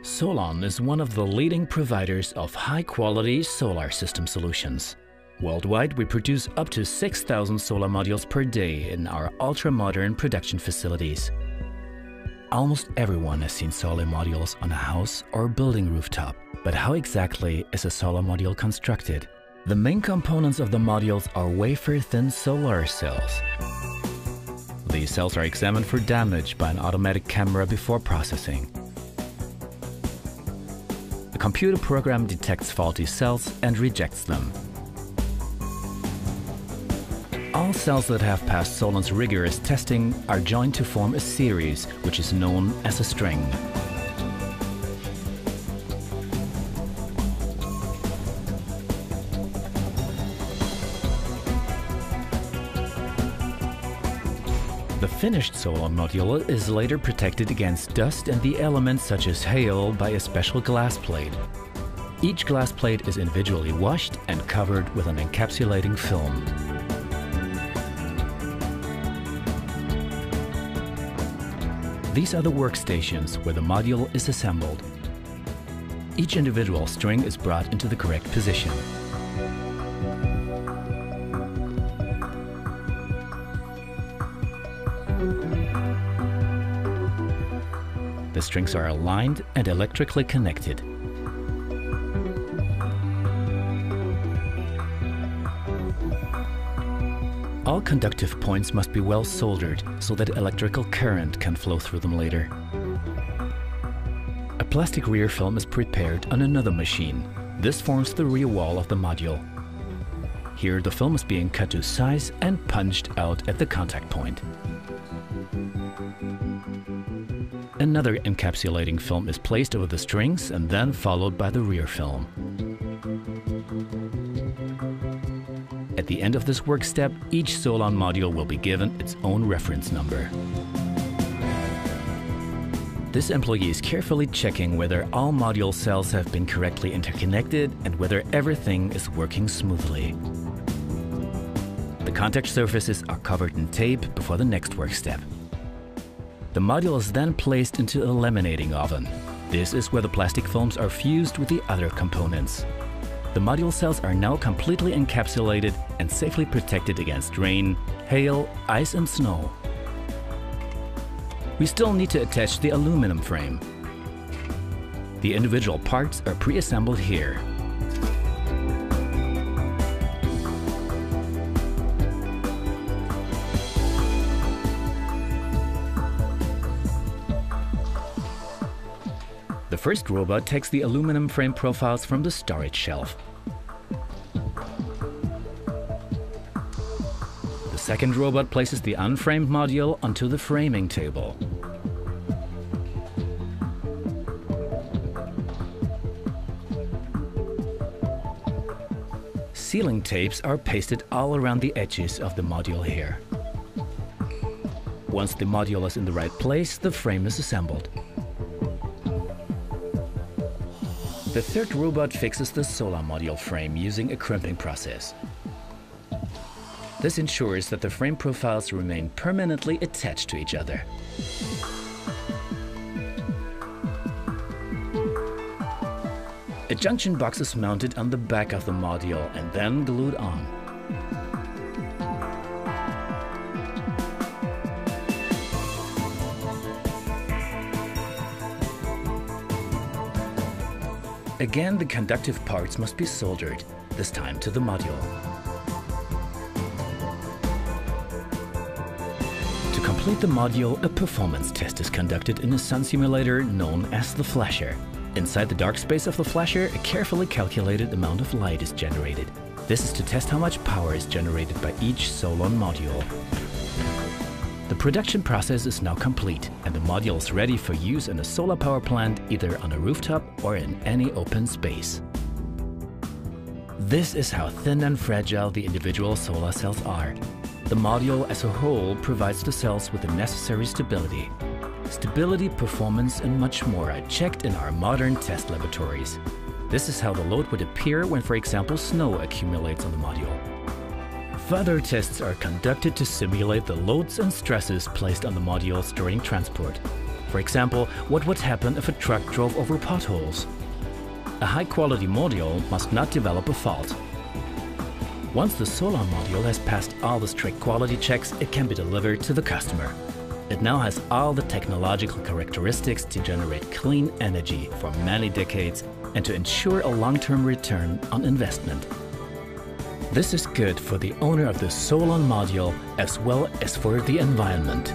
Solon is one of the leading providers of high-quality solar system solutions. Worldwide, we produce up to 6,000 solar modules per day in our ultra-modern production facilities. Almost everyone has seen solar modules on a house or building rooftop. But how exactly is a solar module constructed? The main components of the modules are wafer-thin solar cells. These cells are examined for damage by an automatic camera before processing. A computer program detects faulty cells and rejects them. All cells that have passed Solon's rigorous testing are joined to form a series, which is known as a string. The finished Solon module is later protected against dust and the elements such as hail by a special glass plate. Each glass plate is individually washed and covered with an encapsulating film. These are the workstations where the module is assembled. Each individual string is brought into the correct position. The strings are aligned and electrically connected. All conductive points must be well soldered so that electrical current can flow through them later. A plastic rear film is prepared on another machine. This forms the rear wall of the module. Here the film is being cut to size and punched out at the contact point. Another encapsulating film is placed over the strings and then followed by the rear film. At the end of this work step, each Solon module will be given its own reference number. This employee is carefully checking whether all module cells have been correctly interconnected and whether everything is working smoothly. The contact surfaces are covered in tape before the next work step. The module is then placed into a laminating oven. This is where the plastic films are fused with the other components. The module cells are now completely encapsulated and safely protected against rain, hail, ice and snow. We still need to attach the aluminum frame. The individual parts are pre-assembled here. The first robot takes the aluminum frame profiles from the storage shelf. The second robot places the unframed module onto the framing table. Sealing tapes are pasted all around the edges of the module here. Once the module is in the right place, the frame is assembled. The third robot fixes the solar module frame using a crimping process. This ensures that the frame profiles remain permanently attached to each other. A junction box is mounted on the back of the module and then glued on. Again, the conductive parts must be soldered, this time to the module. To complete the module, a performance test is conducted in a sun simulator known as the flasher. Inside the dark space of the flasher, a carefully calculated amount of light is generated. This is to test how much power is generated by each Solon module. The production process is now complete and the module is ready for use in a solar power plant, either on a rooftop or in any open space. This is how thin and fragile the individual solar cells are. The module as a whole provides the cells with the necessary stability. Stability, performance and much more are checked in our modern test laboratories. This is how the load would appear when, for example, snow accumulates on the module. Further tests are conducted to simulate the loads and stresses placed on the modules during transport. For example, what would happen if a truck drove over potholes? A high-quality module must not develop a fault. Once the solar module has passed all the strict quality checks, it can be delivered to the customer. It now has all the technological characteristics to generate clean energy for many decades and to ensure a long-term return on investment. This is good for the owner of the solar module as well as for the environment.